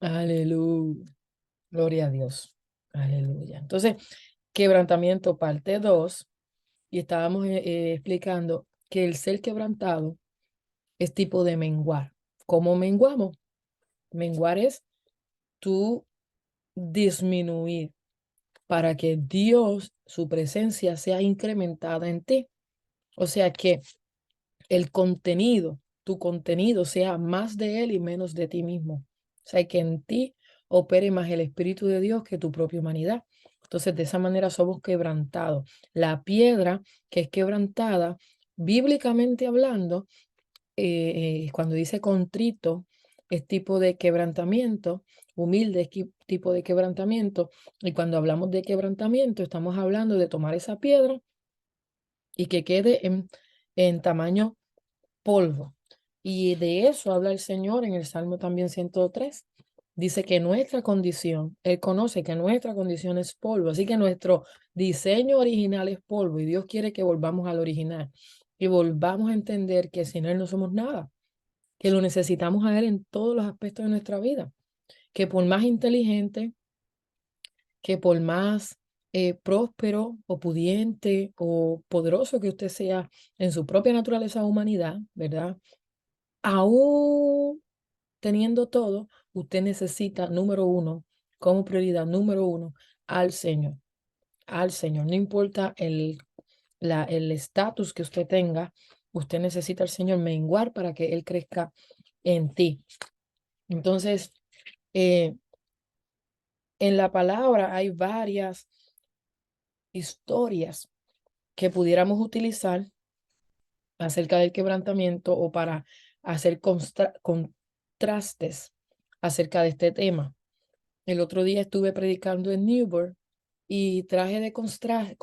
Aleluya. Gloria a Dios. Aleluya. Entonces, quebrantamiento parte 2 y estábamos explicando que el ser quebrantado es tipo de menguar. ¿Cómo menguamos? Menguar es tú disminuir para que Dios, su presencia, sea incrementada en ti. O sea que el contenido, tu contenido sea más de Él y menos de ti mismo. O sea, que en ti opere más el Espíritu de Dios que tu propia humanidad. Entonces, de esa manera somos quebrantados. La piedra que es quebrantada, bíblicamente hablando, cuando dice contrito, es tipo de quebrantamiento, humilde es tipo de quebrantamiento. Y cuando hablamos de quebrantamiento, estamos hablando de tomar esa piedra y que quede en tamaño polvo. Y de eso habla el Señor en el Salmo también 103. Dice que nuestra condición, Él conoce que nuestra condición es polvo, así que nuestro diseño original es polvo y Dios quiere que volvamos al original y volvamos a entender que sin Él no somos nada, que lo necesitamos a Él en todos los aspectos de nuestra vida, que por más inteligente, que por más próspero o pudiente o poderoso que usted sea en su propia naturaleza o humanidad, ¿verdad? Aún teniendo todo, usted necesita, número uno, como prioridad, número uno, al Señor, al Señor. No importa el estatus que usted tenga, usted necesita al Señor menguar para que Él crezca en ti. Entonces, eh, en la palabra hay varias historias que pudiéramos utilizar acerca del quebrantamiento o para hacer contrastes acerca de este tema. El otro día estuve predicando en Newburgh y traje de contraste,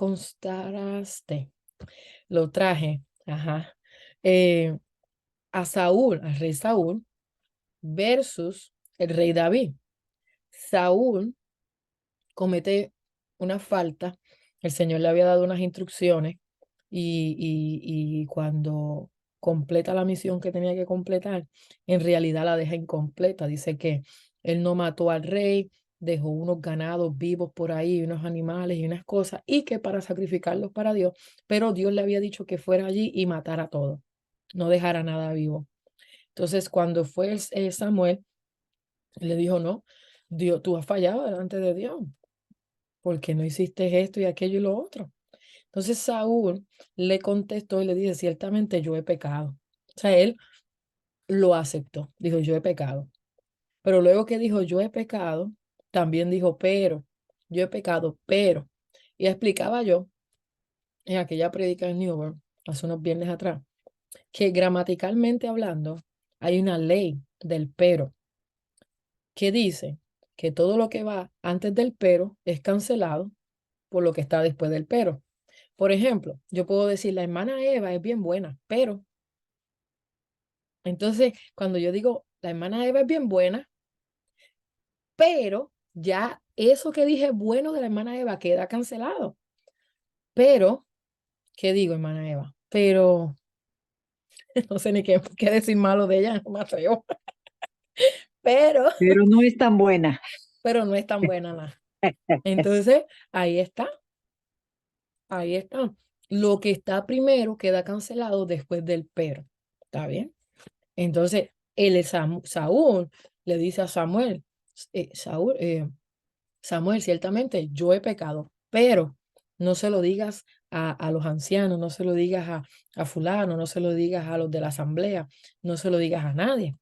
lo traje, ajá, eh, a Saúl, al rey Saúl, versus el rey David. Saúl comete una falta, el Señor le había dado unas instrucciones y cuando completa la misión que tenía que completar, en realidad la deja incompleta. Dice que él no mató al rey, dejó unos ganados vivos por ahí, unos animales y unas cosas, y que para sacrificarlos para Dios, pero Dios le había dicho que fuera allí y matara todo, no dejara nada vivo. Entonces, cuando fue Samuel, le dijo, no, Dios, tú has fallado delante de Dios porque no hiciste esto y aquello y lo otro. Entonces Saúl le contestó y le dice, ciertamente yo he pecado. O sea, él lo aceptó, dijo, yo he pecado. Pero luego que dijo, yo he pecado, también dijo, pero, yo he pecado, pero. Y explicaba yo en aquella predica en Newburgh, hace unos viernes atrás, que gramaticalmente hablando, hay una ley del pero que dice que todo lo que va antes del pero es cancelado por lo que está después del pero. Por ejemplo, yo puedo decir, la hermana Eva es bien buena, pero, entonces, cuando yo digo, la hermana Eva es bien buena, pero ya eso que dije bueno de la hermana Eva queda cancelado. Pero, ¿qué digo, hermana Eva? Pero, no sé ni qué decir malo de ella, no me atrevo. Pero, Pero no es tan buena. pero no es tan buena nada. Entonces, ahí está, ahí está. Lo que está primero queda cancelado después del pero. ¿Está bien? Entonces, Saúl le dice a Samuel, Saúl, Samuel, ciertamente yo he pecado, pero no se lo digas a los ancianos, no se lo digas a fulano, no se lo digas a los de la asamblea, no se lo digas a nadie.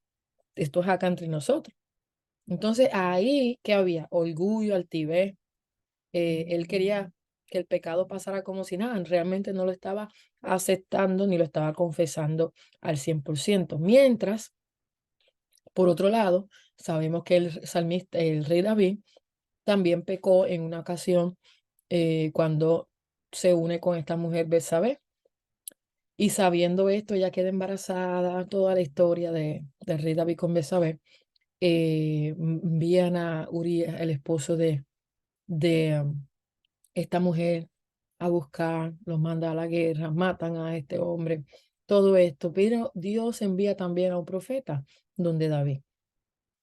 Esto es acá entre nosotros. Entonces, ahí, ¿qué había? Orgullo, altivez. Él quería que el pecado pasara como si nada, realmente no lo estaba aceptando ni lo estaba confesando al 100%. Mientras por otro lado, sabemos que el salmista, el rey David, también pecó en una ocasión cuando se une con esta mujer Betsabé. Y sabiendo esto, ella queda embarazada, toda la historia del rey David con Betsabé. Envían a Urías, el esposo de esta mujer, a buscar, los manda a la guerra, matan a este hombre, todo esto. Pero Dios envía también a un profeta, donde David.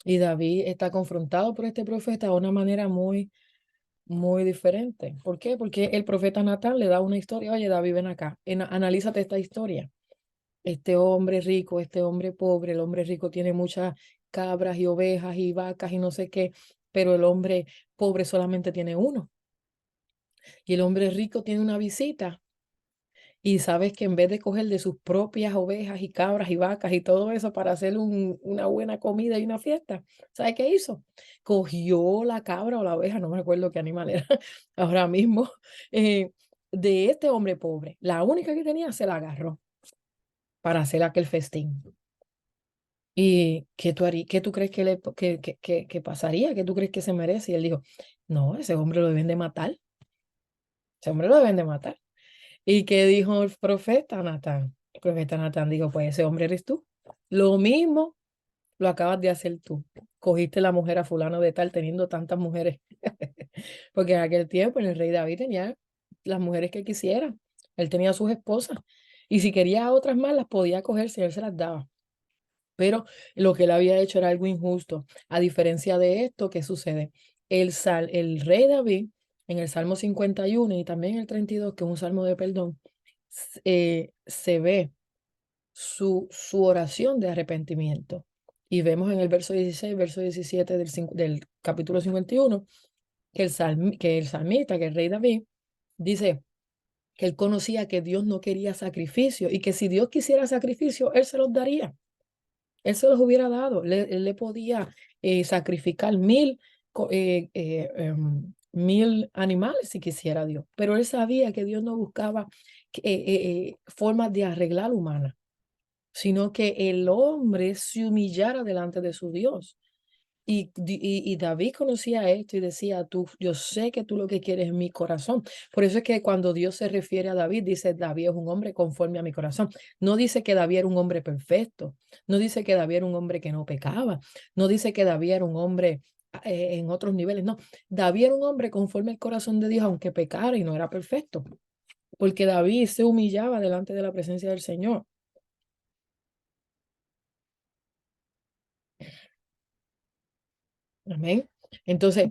Y David está confrontado por este profeta de una manera muy, muy diferente. ¿Por qué? Porque el profeta Natán le da una historia. Oye, David, ven acá, analízate esta historia. Este hombre rico, este hombre pobre, el hombre rico tiene muchas cabras y ovejas y vacas y no sé qué, pero el hombre pobre solamente tiene uno. Y el hombre rico tiene una visita. Y sabes que en vez de coger de sus propias ovejas y cabras y vacas y todo eso para hacer una buena comida y una fiesta, ¿sabes qué hizo? Cogió la cabra o la oveja, no me acuerdo qué animal era ahora mismo, eh, de este hombre pobre. La única que tenía se la agarró para hacer aquel festín. ¿Y qué tú harías? ¿Qué tú crees que pasaría? ¿Qué tú crees que se merece? Y él dijo, no, ese hombre lo deben de matar. Ese hombre lo deben de matar. ¿Y qué dijo el profeta Natán? El profeta Natán dijo, pues ese hombre eres tú. Lo mismo lo acabas de hacer tú. Cogiste la mujer a fulano de tal teniendo tantas mujeres. Porque en aquel tiempo el rey David tenía las mujeres que quisiera. Él tenía sus esposas. Y si quería a otras más, las podía coger si él se las daba. Pero lo que él había hecho era algo injusto. A diferencia de esto, ¿qué sucede? El rey David, en el Salmo 51 y también el 32, que es un salmo de perdón, se ve su oración de arrepentimiento. Y vemos en el verso 16, verso 17 del capítulo 51, que el salmista, que el rey David, dice que él conocía que Dios no quería sacrificio y que si Dios quisiera sacrificio, él se los daría. Él se los hubiera dado. Él le podía sacrificar 1000 animales si quisiera Dios. Pero él sabía que Dios no buscaba formas de arreglar humanas, sino que el hombre se humillara delante de su Dios. Y David conocía esto y decía, tú, yo sé que tú lo que quieres es mi corazón. Por eso es que cuando Dios se refiere a David, dice, David es un hombre conforme a mi corazón. No dice que David era un hombre perfecto. No dice que David era un hombre que no pecaba. No dice que David era un hombre en otros niveles. No, David era un hombre conforme al corazón de Dios, aunque pecara y no era perfecto. Porque David se humillaba delante de la presencia del Señor. Amén. Entonces,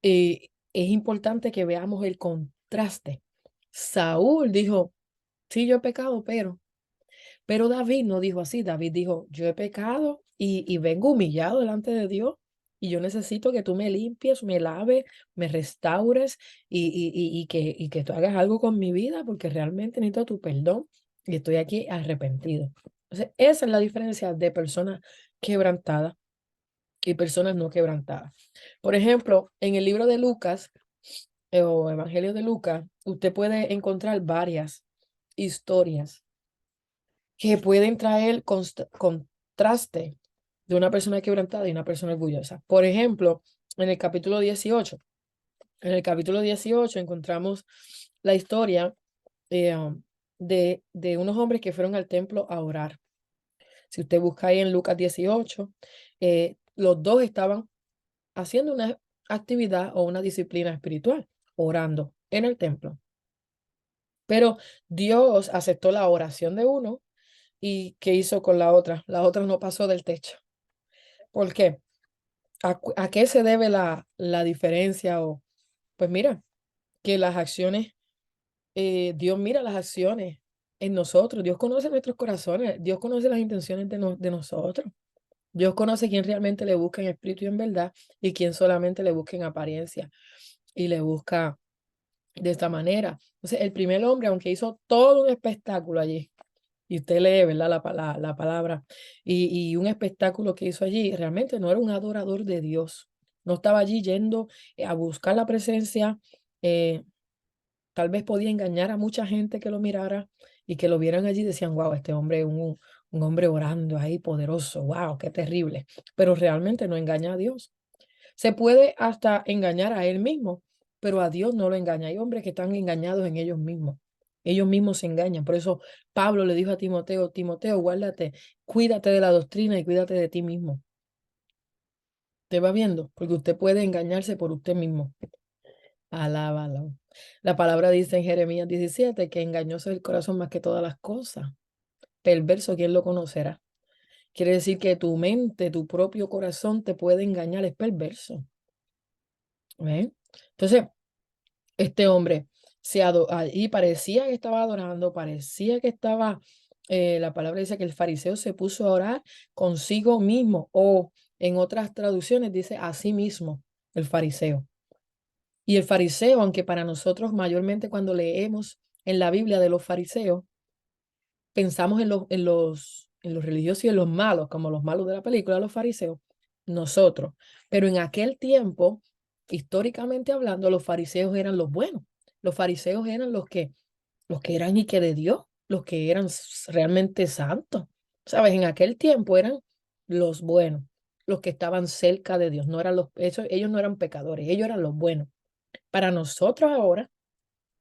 es importante que veamos el contraste. Saúl dijo, sí, yo he pecado, pero David no dijo así. David dijo, yo he pecado y vengo humillado delante de Dios y yo necesito que tú me limpies, me laves, me restaures y que tú hagas algo con mi vida porque realmente necesito tu perdón y estoy aquí arrepentido. Entonces, esa es la diferencia de personas quebrantadas y personas no quebrantadas. Por ejemplo, en el libro de Lucas o Evangelio de Lucas, usted puede encontrar varias historias que pueden traer contraste de una persona quebrantada y una persona orgullosa. Por ejemplo, en el capítulo 18, encontramos la historia de unos hombres que fueron al templo a orar. Si usted busca ahí en Lucas 18, los dos estaban haciendo una actividad o una disciplina espiritual, orando en el templo. Pero Dios aceptó la oración de uno y ¿qué hizo con la otra? La otra no pasó del techo. ¿Por qué? ¿A qué se debe la diferencia? Pues mira, que las acciones, Dios mira las acciones en nosotros, Dios conoce nuestros corazones, Dios conoce las intenciones de nosotros. Dios conoce quién realmente le busca en espíritu y en verdad y quién solamente le busca en apariencia y le busca de esta manera. Entonces, el primer hombre, aunque hizo todo un espectáculo allí, y usted lee, ¿verdad? La palabra, y un espectáculo que hizo allí, realmente no era un adorador de Dios. No estaba allí yendo a buscar la presencia. eh, Tal vez podía engañar a mucha gente que lo mirara y que lo vieran allí y decían, wow, este hombre es un hombre orando ahí poderoso, wow, qué terrible. Pero realmente no engaña a Dios. Se puede hasta engañar a él mismo, pero a Dios no lo engaña. Hay hombres que están engañados en ellos mismos. Ellos mismos se engañan. Por eso Pablo le dijo a Timoteo, Timoteo, guárdate, cuídate de la doctrina y cuídate de ti mismo. ¿Te va viendo? Porque usted puede engañarse por usted mismo. Alábalo. La palabra dice en Jeremías 17 que engañoso es el corazón más que todas las cosas. Perverso, ¿quién lo conocerá? Quiere decir que tu mente, tu propio corazón te puede engañar, es perverso. ¿Ven? Entonces, este hombre ahí parecía que estaba adorando, parecía que estaba, la palabra dice que el fariseo se puso a orar consigo mismo, o en otras traducciones dice a sí mismo, el fariseo. Y el fariseo, aunque para nosotros mayormente cuando leemos en la Biblia de los fariseos, pensamos en los religiosos y en los malos, como los malos de la película, los fariseos, nosotros. Pero en aquel tiempo, históricamente hablando, los fariseos eran los buenos. Los fariseos eran los que eran y que de Dios, los que eran realmente santos. ¿Sabes? En aquel tiempo eran los buenos, los que estaban cerca de Dios. No eran ellos no eran pecadores, ellos eran los buenos. Para nosotros ahora,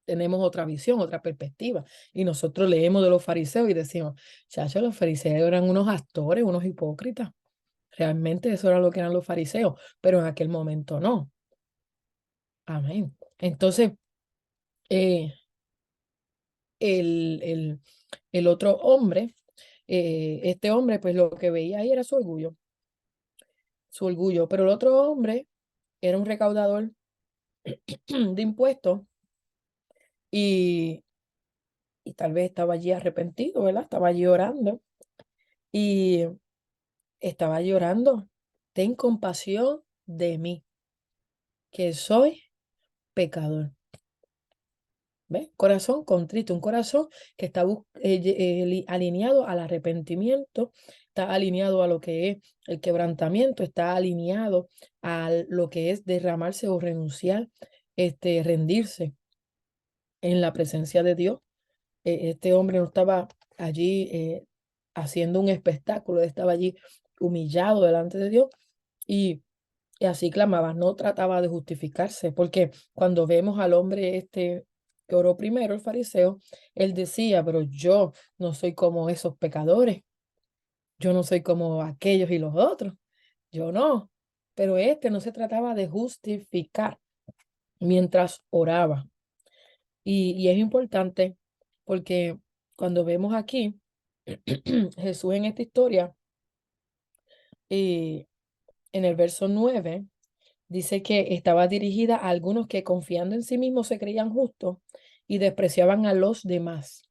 tenemos otra visión, otra perspectiva. Y nosotros leemos de los fariseos y decimos, chacho, los fariseos eran unos actores, unos hipócritas. Realmente eso era lo que eran los fariseos, pero en aquel momento no. Amén. Entonces, eh, el, el, el otro hombre, este hombre, pues lo que veía ahí era su orgullo, pero el otro hombre era un recaudador de impuestos y, y tal vez estaba allí arrepentido, ¿verdad? Estaba allí orando y estaba llorando. Ten compasión de mí, que soy pecador. ¿Ves? Corazón contrito, un corazón que está alineado al arrepentimiento, está alineado a lo que es el quebrantamiento, está alineado a lo que es derramarse o renunciar, rendirse en la presencia de Dios. Este hombre no estaba allí haciendo un espectáculo, estaba allí humillado delante de Dios y Y así clamaba, no trataba de justificarse, porque cuando vemos al hombre que oró primero, el fariseo, él decía, pero yo no soy como esos pecadores, yo no soy como aquellos y los otros, yo no. Pero no se trataba de justificar mientras oraba. Y es importante porque cuando vemos aquí, Jesús en esta historia, y en el verso 9 dice que estaba dirigida a algunos que confiando en sí mismos se creían justos y despreciaban a los demás.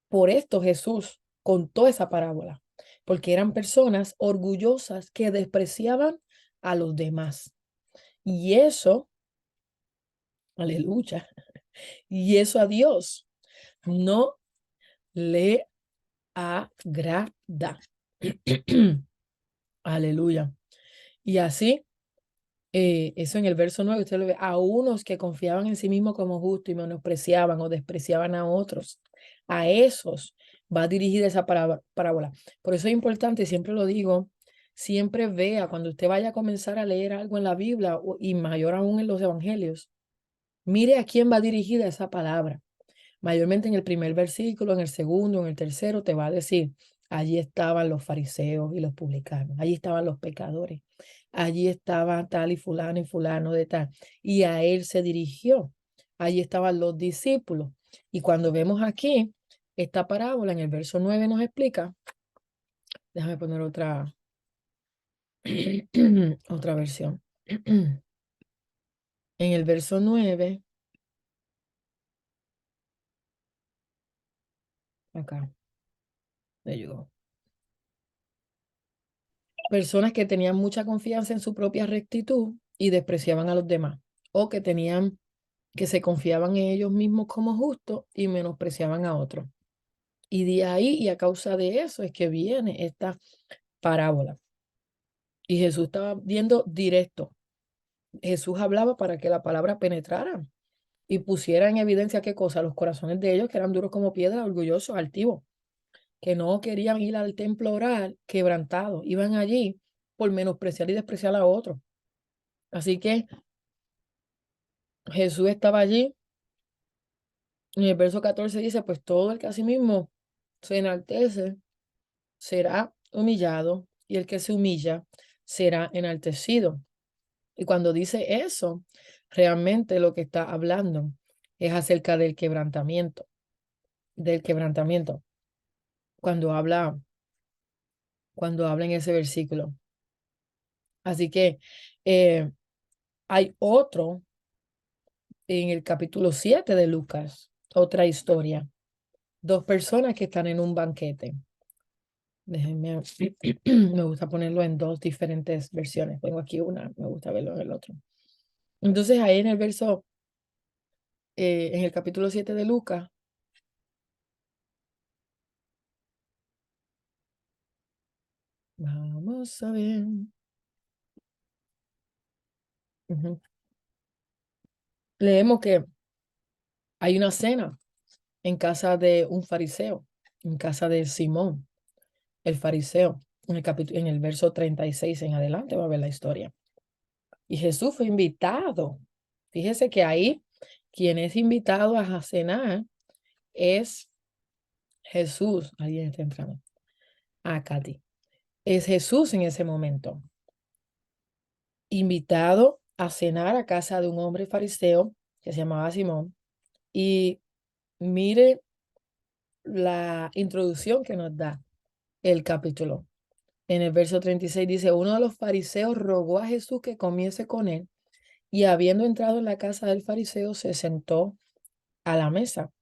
Por esto Jesús contó esa parábola, porque eran personas orgullosas que despreciaban a los demás. Y eso, aleluya, y eso a Dios no le agrada. Aleluya. Y así eso en el verso 9 usted lo ve, a unos que confiaban en sí mismos como justos y menospreciaban o despreciaban a otros. A esos va dirigida esa parábola. Por eso es importante, siempre lo digo, siempre vea cuando usted vaya a comenzar a leer algo en la Biblia y mayor aún en los evangelios, mire a quién va dirigida esa palabra. Mayormente en el primer versículo, en el segundo, en el tercero, te va a decir, allí estaban los fariseos y los publicanos, allí estaban los pecadores, allí estaba tal y fulano de tal, y a él se dirigió, allí estaban los discípulos. Y cuando vemos aquí, esta parábola en el verso 9 nos explica, déjame poner otra, otra versión. En el verso 9 acá, me llegó. Personas que tenían mucha confianza en su propia rectitud y despreciaban a los demás, o que se confiaban en ellos mismos como justos y menospreciaban a otros. Y de ahí y a causa de eso es que viene esta parábola. Y Jesús estaba viendo directo. Jesús hablaba para que la palabra penetrara y pusiera en evidencia qué cosa, los corazones de ellos que eran duros como piedra, orgullosos, altivos, que no querían ir al templo a orar, quebrantados, iban allí por menospreciar y despreciar a otros. Así que Jesús estaba allí. En el verso 14 dice, pues todo el que a sí mismo se enaltece será humillado y el que se humilla será enaltecido. Y cuando dice eso, realmente lo que está hablando es acerca del quebrantamiento, del quebrantamiento. Cuando habla cuando habla en ese versículo. Así que eh, hay otro en el capítulo 7 de Lucas, otra historia. Dos personas que están en un banquete. Déjenme, me gusta ponerlo en dos diferentes versiones. Tengo aquí una, me gusta verlo en el otro. Entonces ahí en el verso, en el capítulo 7 de Lucas, vamos a ver. Ujú. Leemos que hay una cena en casa de un fariseo, en casa de Simón, el fariseo. En el verso 36 en adelante va a ver la historia. Y Jesús fue invitado. Fíjese que ahí quien es invitado a cenar es Jesús. Alguien está entrando. Ah, Katy. Es Jesús en ese momento. Invitado a cenar a casa de un hombre fariseo que se llamaba Simón. Y mire la introducción que nos da el capítulo. En el verso 36 dice, uno de los fariseos rogó a Jesús que comiese con él, y habiendo entrado en la casa del fariseo, se sentó a la mesa.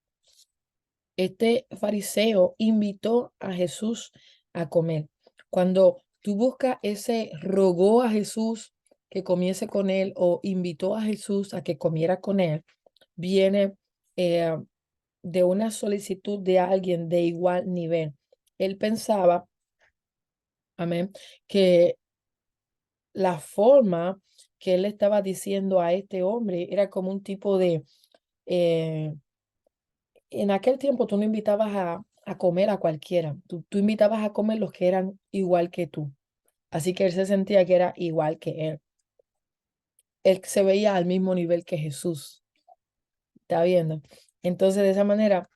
Este fariseo invitó a Jesús a comer. Cuando tú buscas ese rogó a Jesús que comiese con él o invitó a Jesús a que comiera con él, viene eh, de una solicitud de alguien de igual nivel. Él pensaba, amén, que la forma que él estaba diciendo a este hombre era como un tipo de, eh, en aquel tiempo tú no invitabas a comer a cualquiera, tú invitabas a comer los que eran igual que tú. Así que él se sentía que era igual que él. Él se veía al mismo nivel que Jesús. ¿Está viendo? Entonces, de esa manera,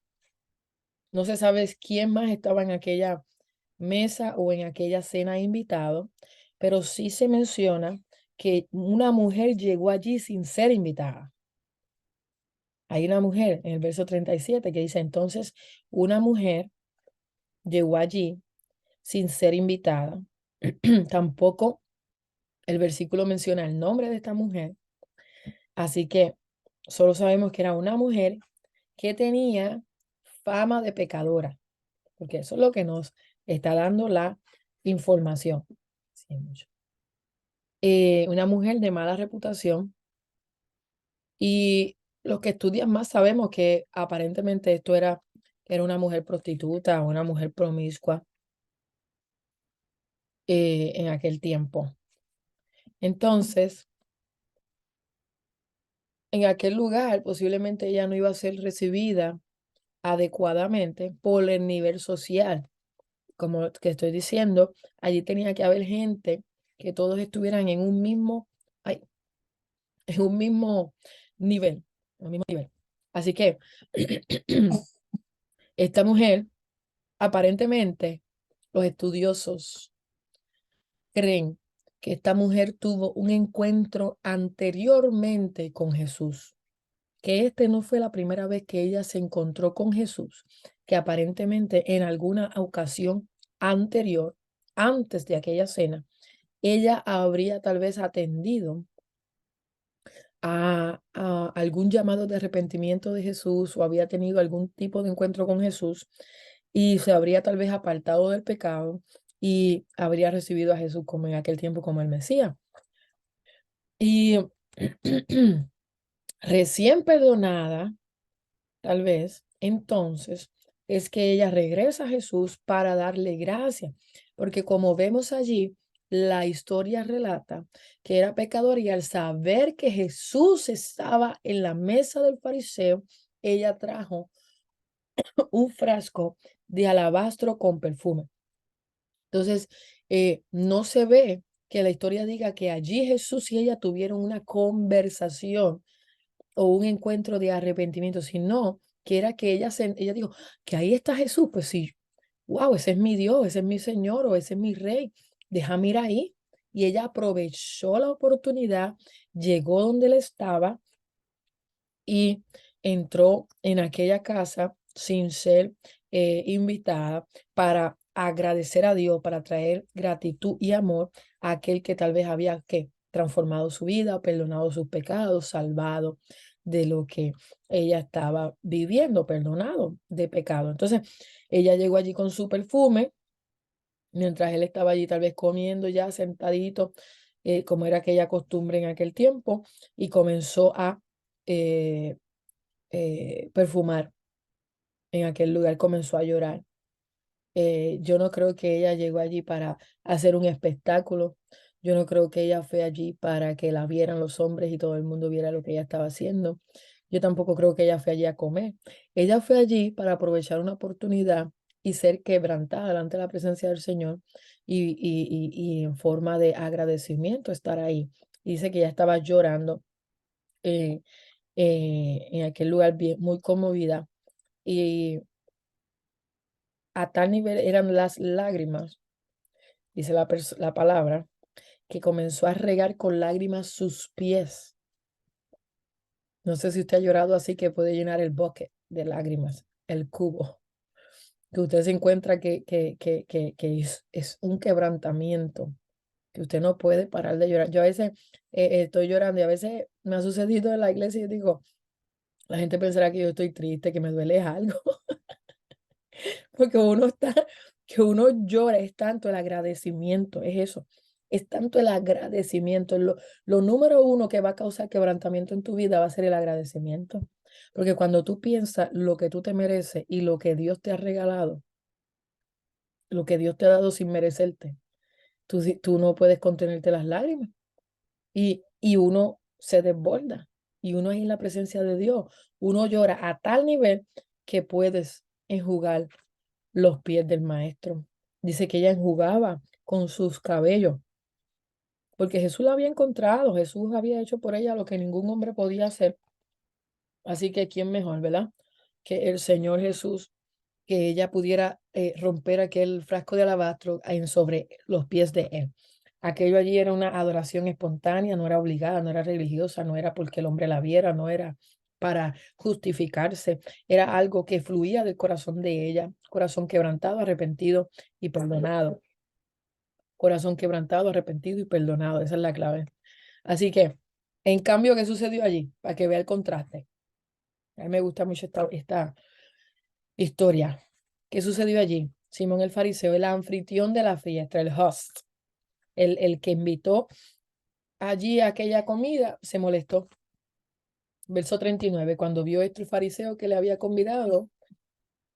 no se sabe quién más estaba en aquella mesa o en aquella cena invitado, pero sí se menciona que una mujer llegó allí sin ser invitada. Hay una mujer en el verso 37 que dice, entonces una mujer llegó allí sin ser invitada. Tampoco el versículo menciona el nombre de esta mujer, así que solo sabemos que era una mujer que tenía fama de pecadora, porque eso es lo que nos está dando la información. Sí, mucho. Una mujer de mala reputación, y los que estudian más sabemos que aparentemente esto era una mujer prostituta, una mujer promiscua en aquel tiempo. Entonces, en aquel lugar posiblemente ella no iba a ser recibida adecuadamente por el nivel social. Como que estoy diciendo, allí tenía que haber gente que todos estuvieran en un mismo, ay, en un mismo nivel, en un mismo nivel. Así que esta mujer, aparentemente, los estudiosos creen que esta mujer tuvo un encuentro anteriormente con Jesús, que este no fue la primera vez que ella se encontró con Jesús, que aparentemente en alguna ocasión anterior, antes de aquella cena, ella habría tal vez atendido a algún llamado de arrepentimiento de Jesús o había tenido algún tipo de encuentro con Jesús y se habría tal vez apartado del pecado y habría recibido a Jesús como en aquel tiempo como el Mesías. Y recién perdonada, tal vez, entonces es que ella regresa a Jesús para darle gracia, porque como vemos allí, la historia relata que era pecador y al saber que Jesús estaba en la mesa del fariseo, ella trajo un frasco de alabastro con perfume. Entonces, no se ve que la historia diga que allí Jesús y ella tuvieron una conversación o un encuentro de arrepentimiento, sino que era que ella dijo, que ahí está Jesús, pues sí, wow, ese es mi Dios, ese es mi Señor o ese es mi Rey, déjame ir ahí. Y ella aprovechó la oportunidad, llegó donde él estaba y entró en aquella casa sin ser invitada para agradecer a Dios, para traer gratitud y amor a aquel que tal vez había que transformado su vida, perdonado sus pecados, salvado de lo que ella estaba viviendo, perdonado de pecado. Entonces, ella llegó allí con su perfume, mientras él estaba allí tal vez comiendo ya sentadito, como era aquella costumbre en aquel tiempo, y comenzó a eh, perfumar en aquel lugar, comenzó a llorar. Yo no creo que ella llegó allí para hacer un espectáculo. Yo no creo que ella fue allí para que la vieran los hombres y todo el mundo viera lo que ella estaba haciendo. Yo tampoco creo que ella fue allí a comer. Ella fue allí para aprovechar una oportunidad y ser quebrantada delante de la presencia del Señor y en forma de agradecimiento estar ahí. Dice que ella estaba llorando eh, en aquel lugar bien, muy conmovida. Y a tal nivel eran las lágrimas, dice la palabra, que comenzó a regar con lágrimas sus pies. No sé si usted ha llorado así, que puede llenar el bucket de lágrimas, el cubo, que usted se encuentra que es un quebrantamiento, que usted no puede parar de llorar. Yo a veces estoy llorando y a veces me ha sucedido en la iglesia y digo, la gente pensará que yo estoy triste, que me duele algo. Porque uno está, que uno llora, es tanto el agradecimiento, es eso, es tanto el agradecimiento. Lo número uno que va a causar quebrantamiento en tu vida va a ser el agradecimiento. Porque cuando tú piensas lo que tú te mereces y lo que Dios te ha regalado, lo que Dios te ha dado sin merecerte, tú no puedes contenerte las lágrimas y uno se desborda y uno ahí en la presencia de Dios, uno llora a tal nivel que puedes enjugar los pies del maestro. Dice que ella enjugaba con sus cabellos, porque Jesús la había encontrado, Jesús había hecho por ella lo que ningún hombre podía hacer. Así que quién mejor, ¿verdad? Que el Señor Jesús, que ella pudiera romper aquel frasco de alabastro en sobre los pies de él. Aquello allí era una adoración espontánea, no era obligada, no era religiosa, no era porque el hombre la viera, no era para justificarse, era algo que fluía del corazón de ella, corazón quebrantado, arrepentido y perdonado. Corazón quebrantado, arrepentido y perdonado, esa es la clave. Así que, en cambio, ¿qué sucedió allí? Para que vea el contraste. A mí me gusta mucho esta historia. ¿Qué sucedió allí? Simón el fariseo, el anfitrión de la fiesta, el host, el que invitó allí a aquella comida, se molestó. Verso 39, cuando vio esto el fariseo que le había convidado,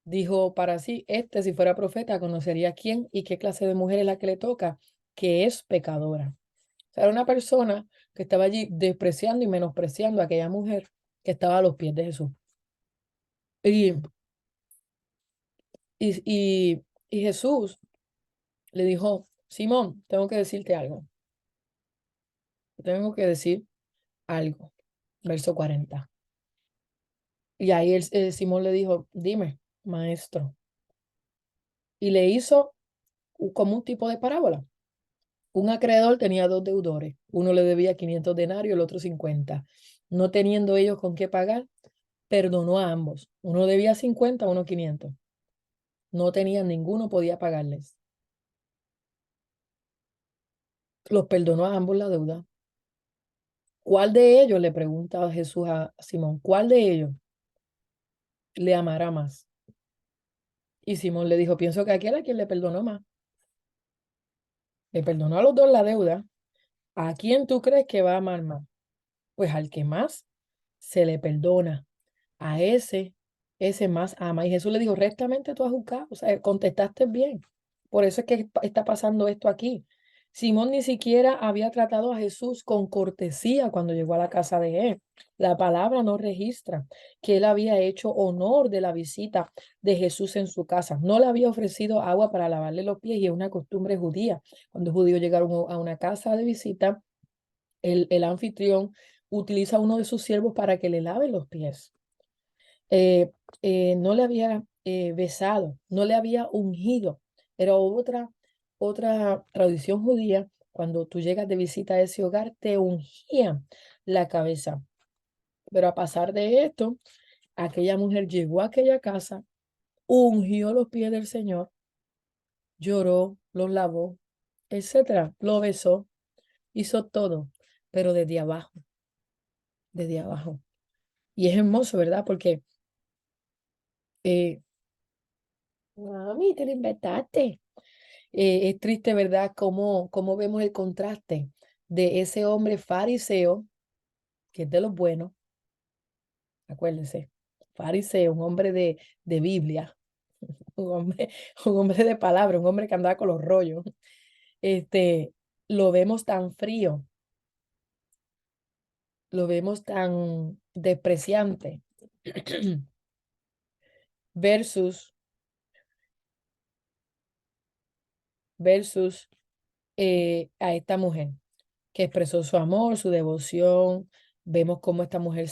dijo para sí, este si fuera profeta conocería quién y qué clase de mujer es la que le toca, que es pecadora. O sea, era una persona que estaba allí despreciando y menospreciando a aquella mujer que estaba a los pies de Jesús. Y, y Jesús le dijo, Simón, tengo que decirte algo. Tengo que decir algo. Verso 40. Y ahí Simón le dijo, dime, maestro. Y le hizo como un tipo de parábola. Un acreedor tenía dos deudores. Uno le debía 500 denarios, el otro 50. No teniendo ellos con qué pagar, perdonó a ambos. Uno debía 50, uno 500. No tenían ninguno, podía pagarles. Los perdonó a ambos la deuda. ¿Cuál de ellos, le pregunta Jesús a Simón, cuál de ellos le amará más? Y Simón le dijo, pienso que aquel a quien le perdonó más. Le perdonó a los dos la deuda. ¿A quién tú crees que va a amar más? Pues al que más se le perdona. A ese más ama. Y Jesús le dijo, rectamente tú has juzgado, o sea, contestaste bien. Por eso es que está pasando esto aquí. Simón ni siquiera había tratado a Jesús con cortesía cuando llegó a la casa de él. La palabra no registra que él había hecho honor de la visita de Jesús en su casa. No le había ofrecido agua para lavarle los pies y es una costumbre judía. Cuando los judíos llegaron a una casa de visita, el anfitrión utiliza a uno de sus siervos para que le lave los pies. eh, no le había besado, no le había ungido. Era otra tradición judía. Cuando tú llegas de visita a ese hogar, te ungían la cabeza. Pero a pasar de esto, aquella mujer llegó a aquella casa, ungió los pies del Señor lloró, los lavó, etcétera, lo besó, hizo todo, pero desde abajo, desde abajo. Y es hermoso, ¿verdad? Porque, mami, te lo inventaste. Es triste, ¿verdad? Cómo vemos el contraste de ese hombre fariseo, que es de los buenos, acuérdense, fariseo, un hombre de Biblia, un hombre, un hombre de palabra, un hombre que andaba con los rollos. Este, lo vemos tan frío, lo vemos tan despreciante versus, versus a esta mujer que expresó su amor, su devoción. Vemos cómo esta mujer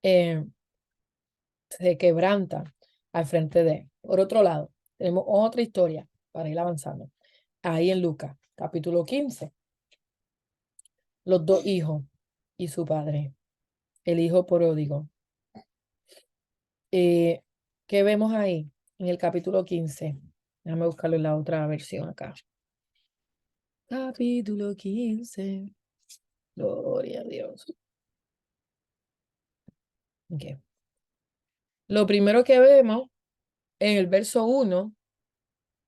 eh, se quebranta al frente de él. Por otro lado, tenemos otra historia para ir avanzando. Ahí en Lucas, capítulo 15, los dos hijos y su padre, el hijo pródigo. Eh, ¿Qué vemos ahí en el capítulo 15? Déjame buscarlo en la otra versión acá. Capítulo 15. Gloria a Dios. Ok. Lo primero que vemos en el verso 1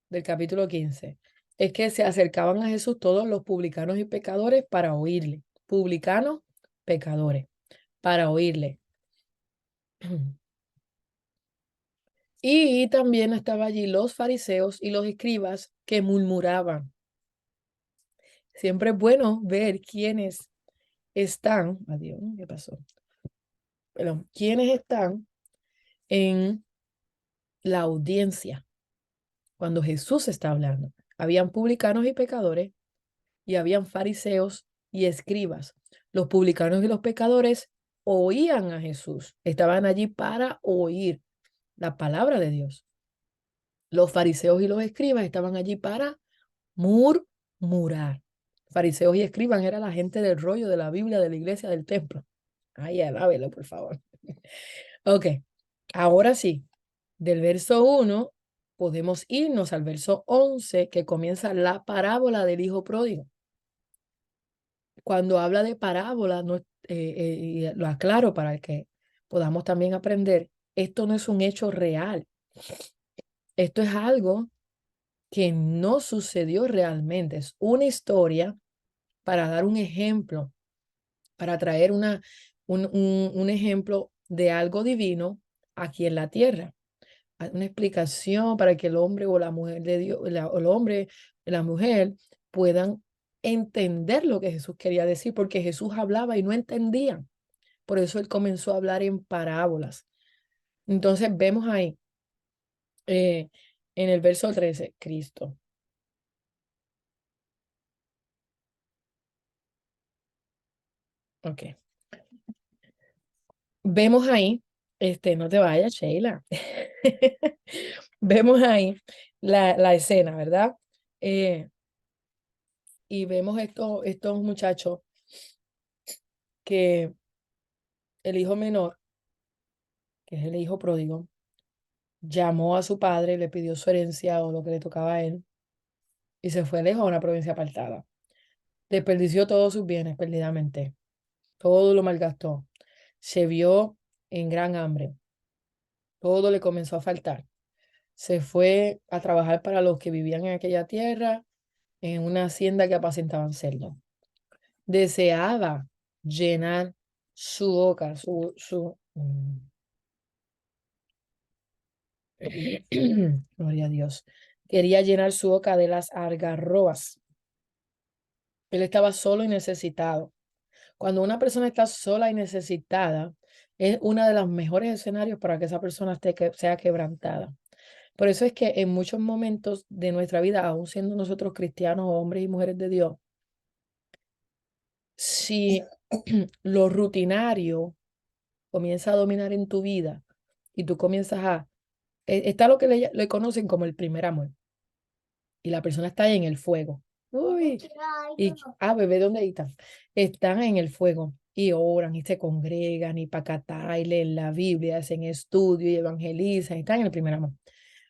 del capítulo 15 es que se acercaban a Jesús todos los publicanos y pecadores para oírle. Publicanos, pecadores, para oírle. Y también estaban allí los fariseos y los escribas que murmuraban. Siempre es bueno ver quiénes están, adiós, ¿qué pasó? Pero quiénes están en la audiencia cuando Jesús está hablando. Habían publicanos y pecadores y habían fariseos y escribas. Los publicanos y los pecadores oían a Jesús, estaban allí para oír la palabra de Dios. Los fariseos y los escribas estaban allí para murmurar. Fariseos y escribas era la gente del rollo de la Biblia, de la iglesia, del templo. Ay, alábelo, por favor. Ok, ahora sí, del verso 1 podemos irnos al verso 11 que comienza la parábola del hijo pródigo. Cuando habla de parábola, no, y lo aclaro para que podamos también aprender, esto no es un hecho real. Esto es algo que no sucedió realmente. Es una historia para dar un ejemplo, para traer un ejemplo de algo divino aquí en la tierra. Una explicación para que el hombre o la mujer de Dios, o el hombre y la mujer puedan entender lo que Jesús quería decir, porque Jesús hablaba y no entendían. Por eso él comenzó a hablar en parábolas. Entonces vemos ahí eh, en el verso 13, Cristo. Ok. Vemos ahí, no te vayas, Sheila. Vemos ahí la escena, ¿verdad? Eh, y vemos estos muchachos que el hijo menor, que es el hijo pródigo, llamó a su padre, le pidió su herencia o lo que le tocaba a él y se fue lejos a una provincia apartada. Desperdició todos sus bienes perdidamente, todo lo malgastó. Se vio en gran hambre, todo le comenzó a faltar. Se fue a trabajar para los que vivían en aquella tierra, en una hacienda que apacentaban cerdos. Deseaba llenar su boca, gloria a Dios. Quería llenar su boca de las algarrobas. Él estaba solo y necesitado. Cuando una persona está sola y necesitada, es uno de los mejores escenarios para que esa persona sea quebrantada. Por eso es que en muchos momentos de nuestra vida, aún siendo nosotros cristianos, hombres y mujeres de Dios, si lo rutinario comienza a dominar en tu vida y tú comienzas está lo que le conocen como el primer amor y la persona está ahí en el fuego. Uy, bebé, ¿dónde están? Están en el fuego. y oran y se congregan y pacatá y leen la Biblia, hacen estudio y evangelizan y están en el primer amor.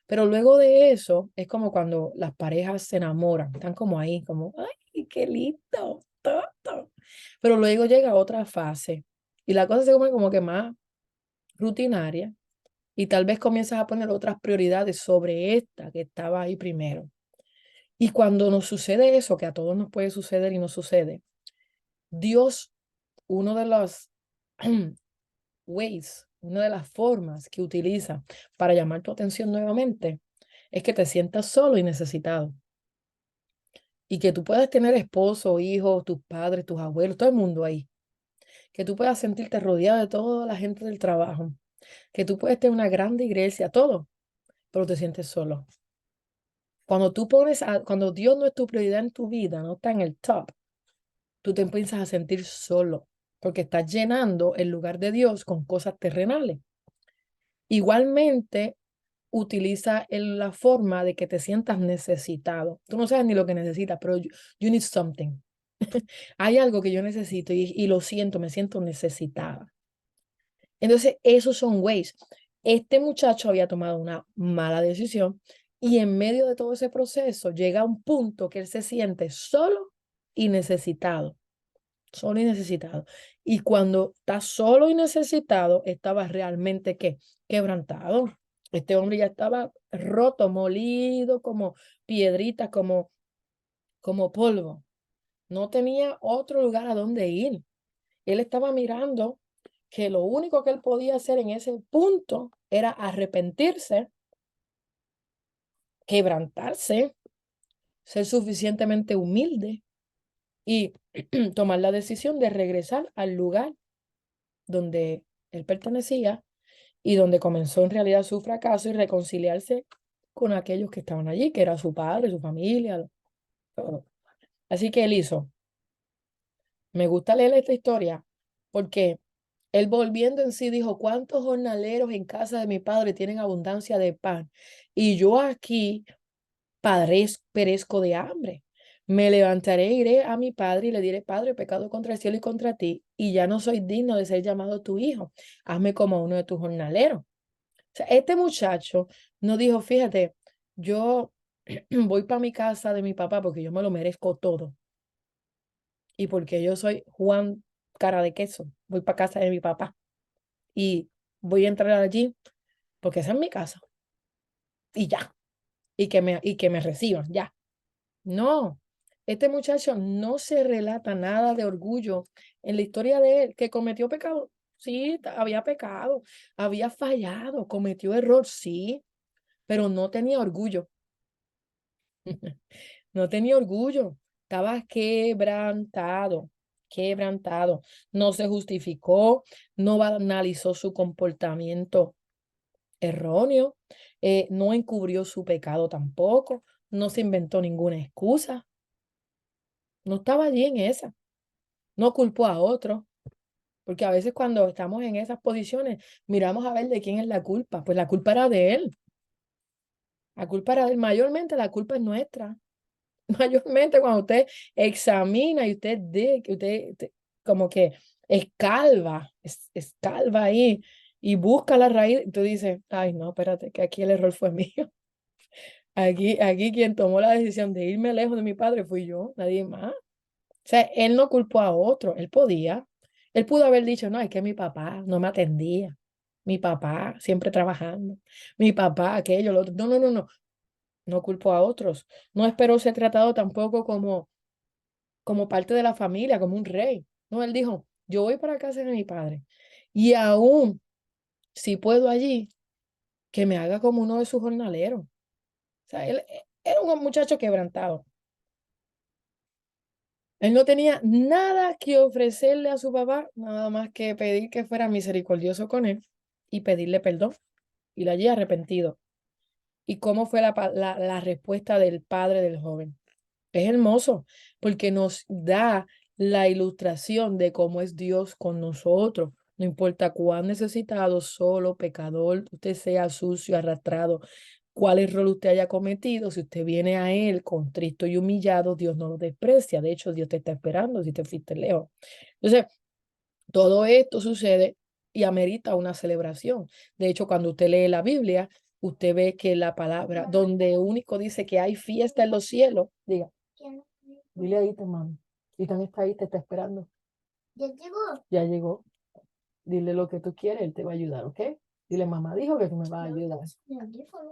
Pero luego de eso es como cuando las parejas se enamoran, están como ahí, como, ay, qué lindo, todo. Pero luego llega otra fase y la cosa se pone como que más rutinaria y tal vez comienzas a poner otras prioridades sobre esta que estaba ahí primero. Y cuando nos sucede eso, que a todos nos puede suceder y nos sucede, Dios, uno de los ways, una de las formas que utiliza para llamar tu atención nuevamente es que te sientas solo y necesitado. Y que tú puedas tener esposo, hijos, tus padres, tus abuelos, todo el mundo ahí. Que tú puedas sentirte rodeado de toda la gente del trabajo. Que tú puedes tener una grande iglesia, todo, pero te sientes solo. Cuando Dios no es tu prioridad en tu vida, no está en el top, tú te empiezas a sentir solo, porque estás llenando el lugar de Dios con cosas terrenales. Igualmente, utiliza la forma de que te sientas necesitado. Tú no sabes ni lo que necesitas, pero you need something. Hay algo que yo necesito y lo siento, me siento necesitada. Entonces, esos son ways. Este muchacho había tomado una mala decisión y en medio de todo ese proceso llega a un punto que él se siente solo y necesitado. Solo y necesitado. Y cuando está solo y necesitado, estaba realmente ¿qué? Quebrantado. Este hombre ya estaba roto, molido, como piedritas, como polvo. No tenía otro lugar a donde ir. Él estaba mirando que lo único que él podía hacer en ese punto era arrepentirse, quebrantarse, ser suficientemente humilde y tomar la decisión de regresar al lugar donde él pertenecía y donde comenzó en realidad su fracaso y reconciliarse con aquellos que estaban allí, que era su padre, su familia, todo. Así que él hizo. Me gusta leer esta historia porque él volviendo en sí dijo, ¿cuántos jornaleros en casa de mi padre tienen abundancia de pan? Y yo aquí perezco de hambre. Me levantaré, iré a mi padre y le diré, Padre, he pecado contra el cielo y contra ti, y ya no soy digno de ser llamado tu hijo. Hazme como uno de tus jornaleros. O sea, este muchacho no dijo, fíjate, yo voy para mi casa de mi papá porque yo me lo merezco todo. Y porque yo soy Juan cara de queso, voy para casa de mi papá y voy a entrar allí porque esa es mi casa. Y ya, y que me reciban, ya. No, este muchacho no se relata nada de orgullo en la historia de él, que cometió pecado. Sí, había pecado, había fallado, cometió error, sí, pero no tenía orgullo. No tenía orgullo, estaba quebrantado, quebrantado. No se justificó, no analizó su comportamiento erróneo, no encubrió su pecado tampoco, no se inventó ninguna excusa, no estaba allí en esa, no culpó a otro, porque a veces cuando estamos en esas posiciones miramos a ver de quién es la culpa, pues la culpa era de él, la culpa era de él, mayormente la culpa es nuestra. Mayormente cuando usted examina y usted que como que escalva ahí y busca la raíz, tú dices, ay no, espérate, que aquí el error fue mío. Aquí quien tomó la decisión de irme lejos de mi padre fui yo, nadie más. O sea, él no culpó a otro, él podía. Él pudo haber dicho, no, es que mi papá no me atendía. Mi papá siempre trabajando. Mi papá, aquello, lo otro. No, no, no, no. No culpó a otros. No esperó ser tratado tampoco como parte de la familia, como un rey. No, él dijo, yo voy para casa de mi padre y aún si puedo allí, que me haga como uno de sus jornaleros. O sea, él era un muchacho quebrantado. Él no tenía nada que ofrecerle a su papá, nada más que pedir que fuera misericordioso con él y pedirle perdón y lo allí arrepentido. ¿Y cómo fue la respuesta del padre del joven? Es hermoso porque nos da la ilustración de cómo es Dios con nosotros. No importa cuán necesitado, solo, pecador, usted sea sucio, arrastrado, cuál error usted haya cometido, si usted viene a Él contristo y humillado, Dios no lo desprecia. De hecho, Dios te está esperando si te fuiste lejos. Entonces, Todo esto sucede y amerita una celebración. De hecho, cuando usted lee la Biblia, usted ve que la palabra, donde único dice que hay fiesta en los cielos, diga, dile ahí, te mami. Ethan está ahí, te está esperando. ¿Ya llegó? Ya llegó. Dile lo que tú quieres, él te va a ayudar, ¿ok? Dile, mamá dijo que tú me vas a ayudar.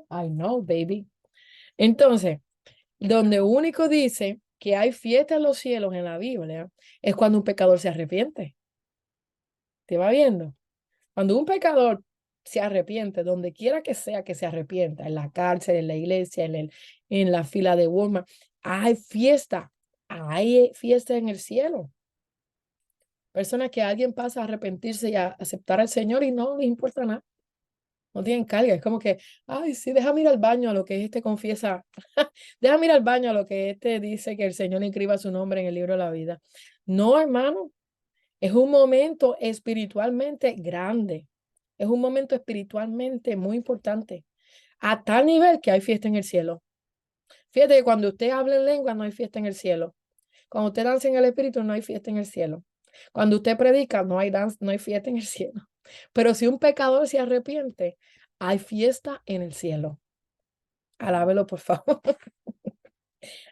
I know, baby. Entonces, donde único dice que hay fiesta en los cielos en la Biblia, es cuando un pecador se arrepiente. ¿Te va viendo? Cuando un pecador se arrepiente, donde quiera que sea que se arrepienta, en la cárcel, en la iglesia, en la fila de Walmart, hay fiesta en el cielo. Personas que alguien pasa a arrepentirse y a aceptar al Señor y no les importa nada. No tienen carga. Es como que, ay, sí, déjame ir al baño a lo que este confiesa. Déjame ir al baño a lo que este dice que el Señor inscriba su nombre en el libro de la vida. No, hermano. Es un momento espiritualmente grande. Es un momento espiritualmente muy importante. A tal nivel que hay fiesta en el cielo. Fíjate que cuando usted habla en lengua no hay fiesta en el cielo. Cuando usted danza en el espíritu no hay fiesta en el cielo. Cuando usted predica no hay fiesta en el cielo. Pero si un pecador se arrepiente, hay fiesta en el cielo. Alábelo, por favor.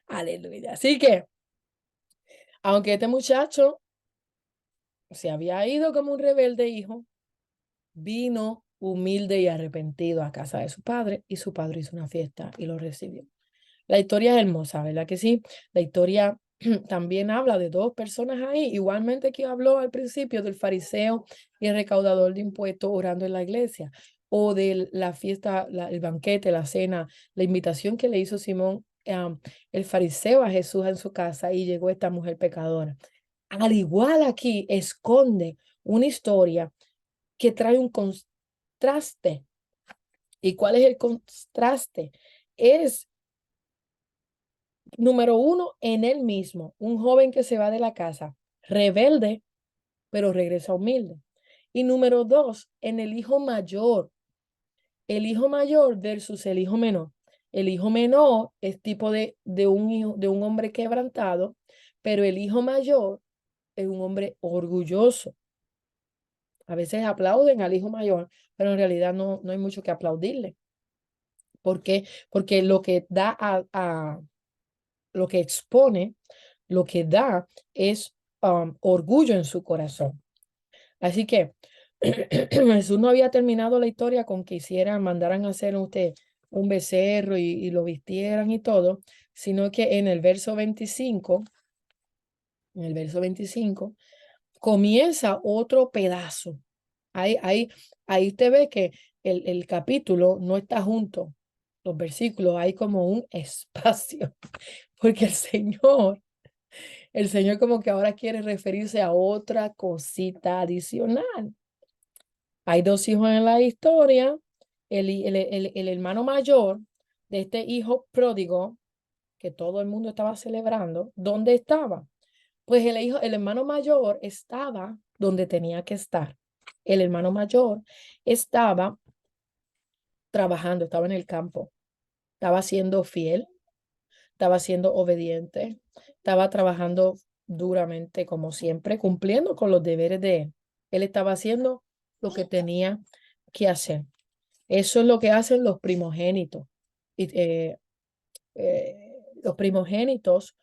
Aleluya. Así que, aunque este muchacho se había ido como un rebelde hijo, vino humilde y arrepentido a casa de su padre y su padre hizo una fiesta y lo recibió. La historia es hermosa, ¿verdad que sí? La historia también habla de dos personas ahí, igualmente que habló al principio del fariseo y el recaudador de impuestos orando en la iglesia, o de la fiesta, el banquete, la cena, la invitación que le hizo Simón, el fariseo a Jesús en su casa y llegó esta mujer pecadora. Al igual aquí esconde una historia que trae un contraste. ¿Y cuál es el contraste? Es, número uno, en él mismo, un joven que se va de la casa, rebelde, pero regresa humilde. Y número dos, en el hijo mayor versus el hijo menor. El hijo menor es tipo de un hombre quebrantado, pero el hijo mayor es un hombre orgulloso. A veces aplauden al hijo mayor, pero en realidad no hay mucho que aplaudirle. ¿Por qué? Porque lo que da lo que expone, lo que da es orgullo en su corazón. Así que Jesús no había terminado la historia con que mandaran a hacer usted un becerro y lo vistieran y todo, sino que en el verso 25 comienza otro pedazo. Ahí, ahí, ahí usted ve que el capítulo no está junto. Los versículos hay como un espacio, porque el Señor como que ahora quiere referirse a otra cosita adicional. Hay dos hijos en la historia. El hermano mayor de este hijo pródigo que todo el mundo estaba celebrando, ¿dónde estaba? Pues el hermano mayor estaba donde tenía que estar. El hermano mayor estaba trabajando, estaba en el campo, estaba siendo fiel, estaba siendo obediente, estaba trabajando duramente como siempre, cumpliendo con los deberes de él. Él estaba haciendo lo que tenía que hacer. Eso es lo que hacen los primogénitos. Y, los primogénitos,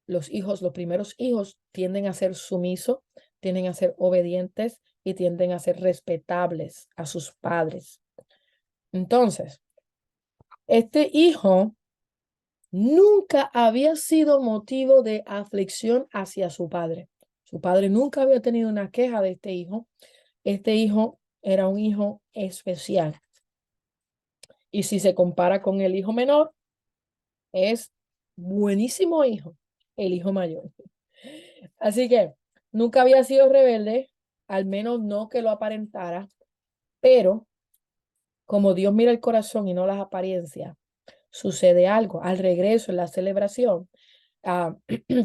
los primeros hijos tienden a ser sumisos, tienden a ser obedientes y tienden a ser respetables a sus padres. Entonces, este hijo nunca había sido motivo de aflicción hacia su padre. Su padre nunca había tenido una queja de este hijo. Este hijo era un hijo especial. Y si se compara con el hijo menor, es buenísimo hijo, el hijo mayor. Así que nunca había sido rebelde, al menos no que lo aparentara, pero como Dios mira el corazón y no las apariencias, sucede algo. Al regreso, en la celebración,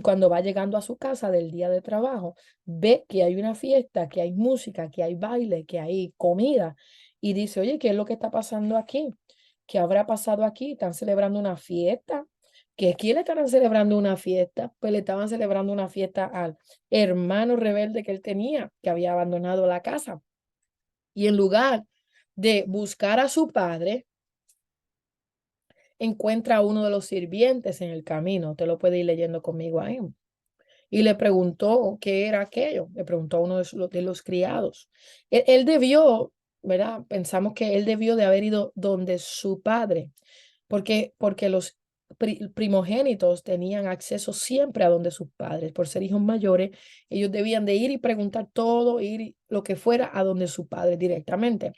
cuando va llegando a su casa del día de trabajo, ve que hay una fiesta, que hay música, que hay baile, que hay comida, y dice, oye, ¿qué es lo que está pasando aquí? ¿Qué habrá pasado aquí? ¿Están celebrando una fiesta? que aquí le estaban celebrando una fiesta, pues le estaban celebrando una fiesta al hermano rebelde que él tenía, que había abandonado la casa. Y en lugar de buscar a su padre, encuentra a uno de los sirvientes en el camino. Usted lo puede ir leyendo conmigo ahí. Y le preguntó qué era aquello. Le preguntó a uno de los criados. Él debió, ¿verdad? Pensamos que él debió de haber ido donde su padre, porque los primogénitos tenían acceso siempre a donde sus padres. Por ser hijos mayores, ellos debían de ir y preguntar todo, ir lo que fuera a donde su padre directamente.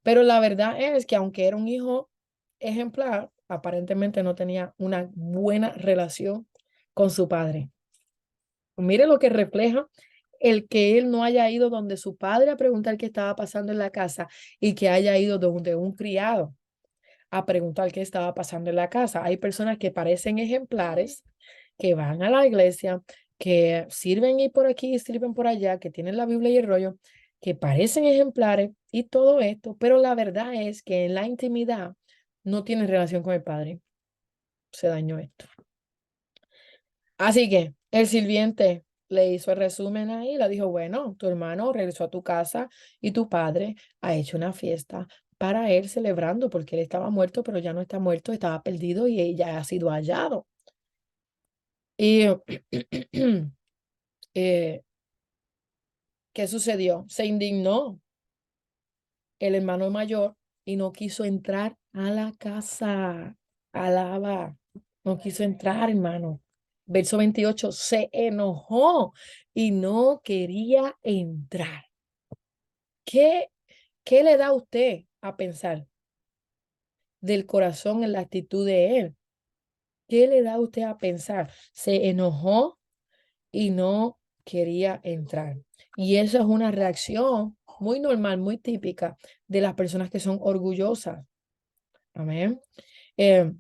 Pero la verdad es que aunque era un hijo ejemplar, aparentemente no tenía una buena relación con su padre. Mire lo que refleja el que él no haya ido donde su padre a preguntar qué estaba pasando en la casa y que haya ido donde un criado a preguntar qué estaba pasando en la casa. Hay personas que parecen ejemplares, que van a la iglesia, que sirven y por aquí, sirven por allá, que tienen la Biblia y el rollo, que parecen ejemplares y todo esto, pero la verdad es que en la intimidad no tienen relación con el padre. Se dañó esto. Así que el sirviente le hizo el resumen ahí, le dijo, bueno, tu hermano regresó a tu casa y tu padre ha hecho una fiesta para él celebrando porque él estaba muerto, pero ya no está muerto, estaba perdido y ya ha sido hallado. Y eh, ¿qué sucedió? Se indignó el hermano mayor y no quiso entrar a la casa. Alaba, no quiso entrar, hermano. Verso 28, se enojó y no quería entrar. ¿Qué, qué le da a usted a pensar del corazón en la actitud de él? ¿Qué le da a usted a pensar? Se enojó y no quería entrar. Y eso es una reacción muy normal, muy típica de las personas que son orgullosas. Amén. Eh,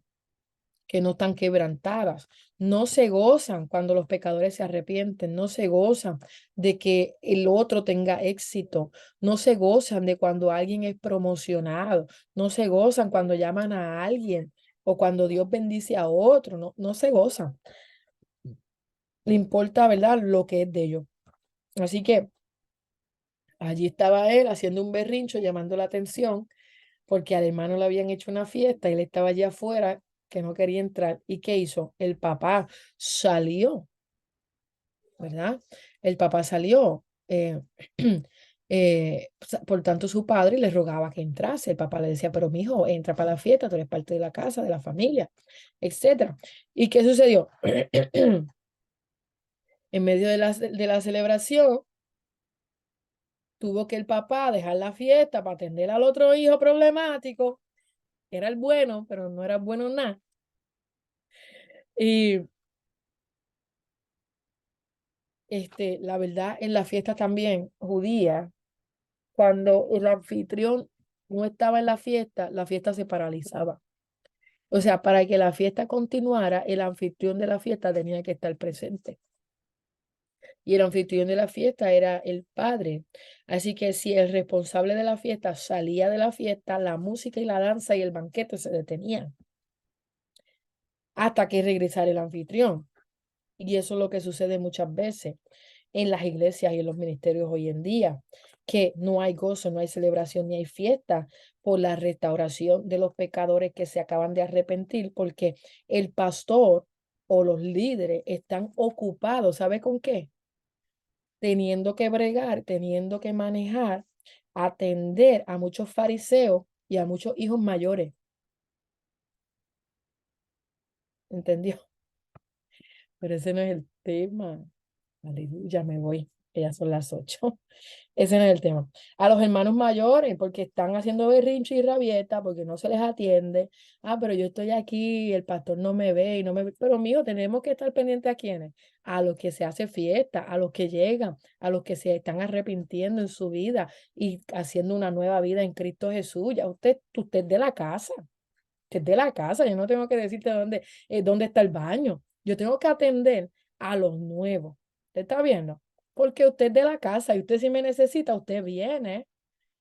que no están quebrantadas, no se gozan cuando los pecadores se arrepienten, no se gozan de que el otro tenga éxito, no se gozan de cuando alguien es promocionado, no se gozan cuando llaman a alguien o cuando Dios bendice a otro, no, no se gozan. Le importa, ¿verdad?, lo que es de ellos. Así que allí estaba él haciendo un berrincho, llamando la atención, porque al hermano le habían hecho una fiesta y él estaba allí afuera que no quería entrar. ¿Y qué hizo? El papá salió, ¿verdad? El papá salió. Por tanto, su padre le rogaba que entrase. El papá le decía, pero mi hijo, entra para la fiesta, tú eres parte de la casa, de la familia, etcétera. ¿Y qué sucedió? En medio de la celebración, tuvo que el papá dejar la fiesta para atender al otro hijo problemático. Era el bueno, pero no era bueno nada. Y la verdad, en la fiesta también judía, cuando el anfitrión no estaba en la fiesta se paralizaba. O sea, para que la fiesta continuara, el anfitrión de la fiesta tenía que estar presente. Y el anfitrión de la fiesta era el padre. Así que si el responsable de la fiesta salía de la fiesta, la música y la danza y el banquete se detenían hasta que regresara el anfitrión. Y eso es lo que sucede muchas veces en las iglesias y en los ministerios hoy en día, que no hay gozo, no hay celebración ni hay fiesta por la restauración de los pecadores que se acaban de arrepentir, porque el pastor o los líderes están ocupados, ¿sabe con qué? Teniendo que bregar, teniendo que manejar, atender a muchos fariseos y a muchos hijos mayores. ¿Entendió? Pero ese no es el tema. Aleluya, me voy, que ya son las 8. Ese no es el tema. A los hermanos mayores, porque están haciendo berrinche y rabieta, porque no se les atiende. Ah, pero yo estoy aquí, el pastor no me ve y no me ve. Pero mío, tenemos que estar pendientes a quiénes. A los que se hace fiesta, a los que llegan, a los que se están arrepintiendo en su vida y haciendo una nueva vida en Cristo Jesús. Ya usted es de la casa. Usted es de la casa. Yo no tengo que decirte dónde está el baño. Yo tengo que atender a los nuevos. ¿Usted está viendo? Porque usted es de la casa y usted si me necesita, usted viene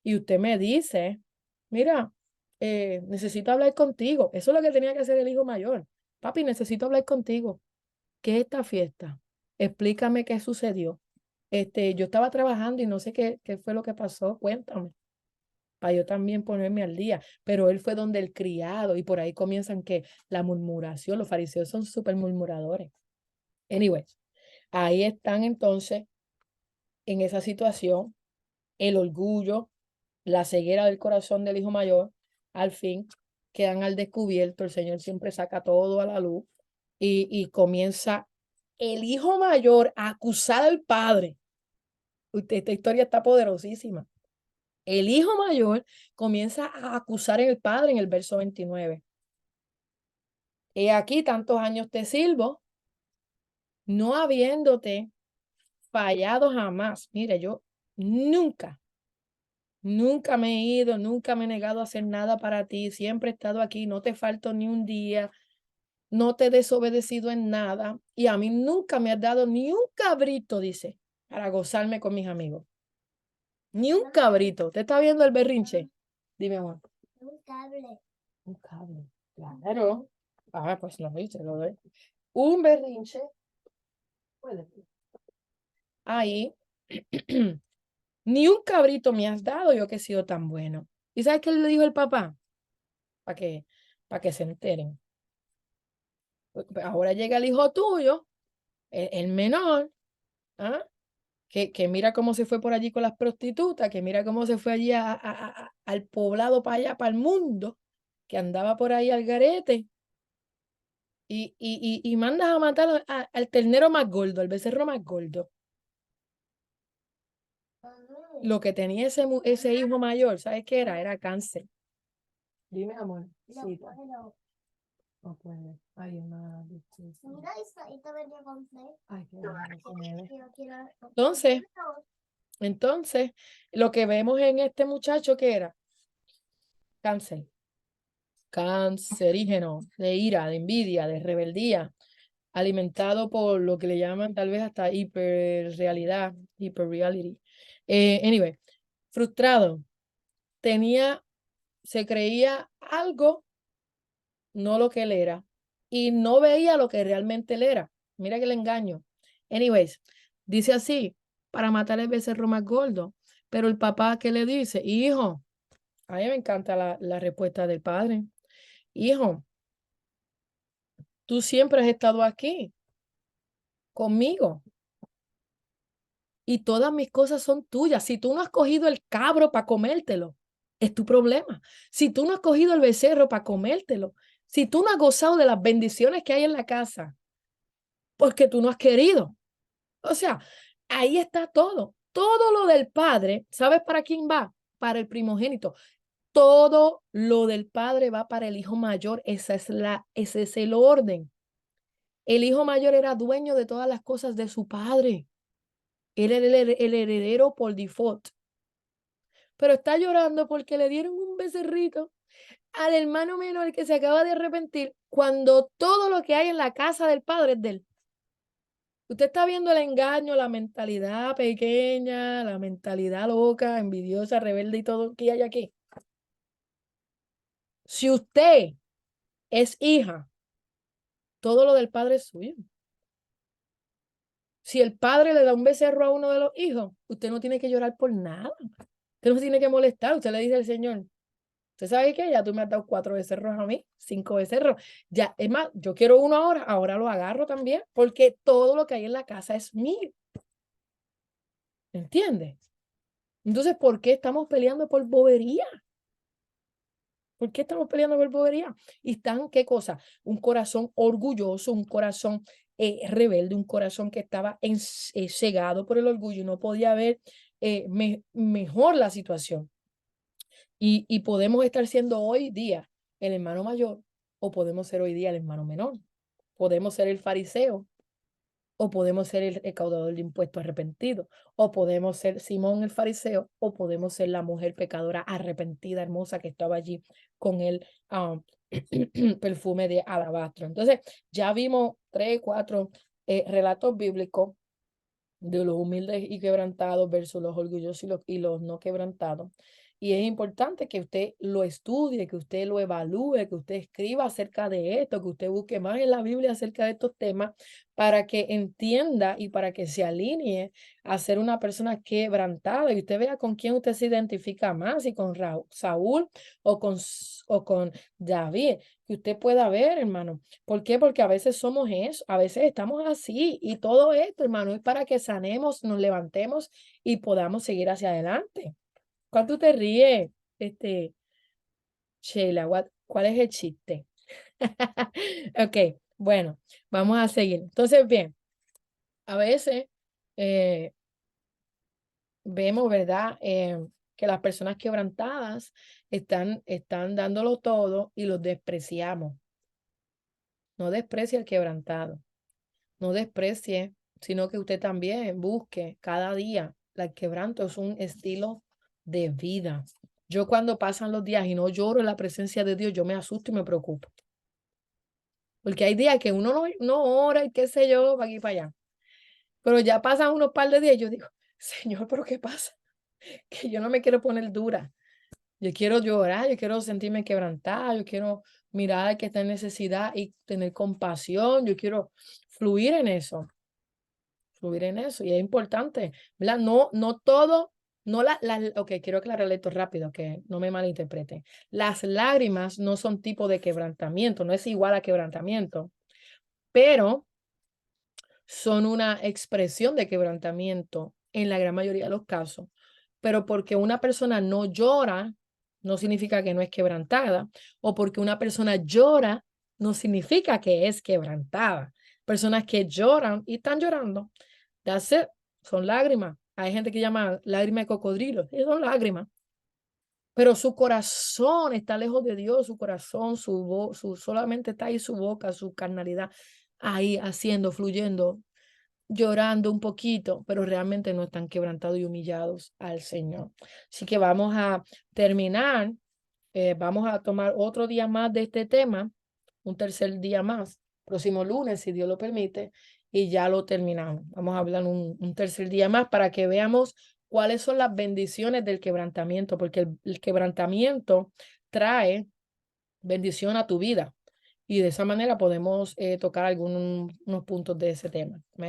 y usted me dice, mira, necesito hablar contigo. Eso es lo que tenía que hacer el hijo mayor. papi, necesito hablar contigo. ¿Qué es esta fiesta? Explícame qué sucedió. Yo estaba trabajando y no sé qué fue lo que pasó. Cuéntame, para yo también ponerme al día. Pero él fue donde el criado y por ahí comienzan que la murmuración. Los fariseos son súper murmuradores. Anyway, ahí están entonces en esa situación, el orgullo, la ceguera del corazón del hijo mayor, al fin quedan al descubierto. El Señor siempre saca todo a la luz y comienza el hijo mayor a acusar al padre. Esta historia está poderosísima. El hijo mayor comienza a acusar al padre en el verso 29. He aquí tantos años te sirvo, no habiéndote fallado jamás. Mire, yo nunca, nunca me he ido, nunca me he negado a hacer nada para ti. Siempre he estado aquí, no te falto ni un día, no te he desobedecido en nada. Y a mí nunca me has dado ni un cabrito, dice, para gozarme con mis amigos. Ni un cabrito. ¿Te está viendo el berrinche? Dime, amor. Un cable. Un cable. Claro. Ah, pues no, se lo doy. Un berrinche. Puede. Ahí. Ni un cabrito me has dado yo que he sido tan bueno. ¿Y sabes qué le dijo el papá? Para que se enteren. Ahora llega el hijo tuyo, el menor, ¿ah? Que mira cómo se fue por allí con las prostitutas, que mira cómo se fue allí al poblado para allá, para el mundo, que andaba por ahí al garete. Y mandas a matar al ternero más gordo, al becerro más gordo. Lo que tenía ese hijo mayor, ¿sabes qué era? Era cáncer. Dime, amor. Sí, no puede. Ay, hermana. Mira, esta venía con fe. Ay, qué bueno, con él. Quiero. Entonces, lo que vemos en este muchacho, ¿qué era? Cáncer. Cancerígeno, de ira, de envidia, de rebeldía, alimentado por lo que le llaman tal vez hasta hiperrealidad, hyperreality. Anyway, frustrado, se creía algo, no lo que él era, y no veía lo que realmente él era. Mira que le engaño. Anyways, dice así, para matar el becerro más gordo, pero el papá, ¿qué le dice? Hijo, a mí me encanta la respuesta del padre. Hijo, tú siempre has estado aquí conmigo y todas mis cosas son tuyas. Si tú no has cogido el cabro para comértelo, es tu problema. Si tú no has cogido el becerro para comértelo, si tú no has gozado de las bendiciones que hay en la casa, porque tú no has querido. O sea, ahí está todo. Todo lo del padre, ¿sabes para quién va? Para el primogénito. Todo lo del padre va para el hijo mayor. Ese es el orden. El hijo mayor era dueño de todas las cosas de su padre. Él era el heredero por default. Pero está llorando porque le dieron un becerrito al hermano menor que se acaba de arrepentir cuando todo lo que hay en la casa del padre es de él. Usted está viendo el engaño, la mentalidad pequeña, la mentalidad loca, envidiosa, rebelde y todo que hay aquí. Si usted es hija, todo lo del padre es suyo. Si el padre le da un becerro a uno de los hijos, usted no tiene que llorar por nada. Usted no se tiene que molestar. Usted le dice al Señor, ¿usted sabe qué? Ya tú me has dado 4 becerros a mí, 5 becerros. Ya, es más, yo quiero uno ahora lo agarro también, porque todo lo que hay en la casa es mío. ¿Entiendes? Entonces, ¿por qué estamos peleando por bobería? ¿Por qué estamos peleando por bobería? Y están, ¿qué cosa? Un corazón orgulloso, un corazón rebelde, un corazón que estaba cegado por el orgullo y no podía ver mejor la situación. Y podemos estar siendo hoy día el hermano mayor o podemos ser hoy día el hermano menor. Podemos ser el fariseo o podemos ser el recaudador de impuestos arrepentido, o podemos ser Simón el fariseo, o podemos ser la mujer pecadora arrepentida, hermosa, que estaba allí con el perfume de alabastro. Entonces, ya vimos 3, 4 relatos bíblicos de los humildes y quebrantados versus los orgullosos y los no quebrantados. Y es importante que usted lo estudie, que usted lo evalúe, que usted escriba acerca de esto, que usted busque más en la Biblia acerca de estos temas para que entienda y para que se alinee a ser una persona quebrantada y usted vea con quién usted se identifica más, si con Saúl o con David, que usted pueda ver, hermano. ¿Por qué? Porque a veces somos eso, a veces estamos así y todo esto, hermano, es para que sanemos, nos levantemos y podamos seguir hacia adelante. ¿Cuánto te ríes, Sheila? ¿Cuál es el chiste? Ok, bueno, vamos a seguir. Entonces, bien, a veces eh, vemos, ¿verdad? Que las personas quebrantadas están dándolo todo y los despreciamos. No desprecie al quebrantado, no desprecie, sino que usted también busque cada día. El quebranto es un estilo de vida. Yo cuando pasan los días y no lloro en la presencia de Dios, yo me asusto y me preocupo. Porque hay días que uno no ora y qué sé yo, para aquí y para allá. Pero ya pasan unos par de días y yo digo, Señor, ¿pero qué pasa? Que yo no me quiero poner dura. Yo quiero llorar, yo quiero sentirme quebrantada, yo quiero mirar al que está en necesidad y tener compasión. Yo quiero fluir en eso. Fluir en eso. Y es importante, ¿verdad? No todo, no ok, quiero aclarar esto rápido, que no me malinterpreten. Las lágrimas no son tipo de quebrantamiento, no es igual a quebrantamiento, pero son una expresión de quebrantamiento en la gran mayoría de los casos. Pero porque una persona no llora, no significa que no es quebrantada, o porque una persona llora, no significa que es quebrantada. Personas que lloran y están llorando, that's it, son lágrimas. Hay gente que llama lágrimas de cocodrilo, y son lágrimas. Pero su corazón está lejos de Dios, su corazón, solamente está ahí su boca, su carnalidad, ahí haciendo, fluyendo, llorando un poquito, pero realmente no están quebrantados y humillados al Señor. Así que vamos a terminar, vamos a tomar otro día más de este tema, un tercer día más, próximo lunes, si Dios lo permite, y ya lo terminamos. Vamos a hablar un tercer día más para que veamos cuáles son las bendiciones del quebrantamiento, porque el quebrantamiento trae bendición a tu vida. Y de esa manera podemos tocar algunos puntos de ese tema.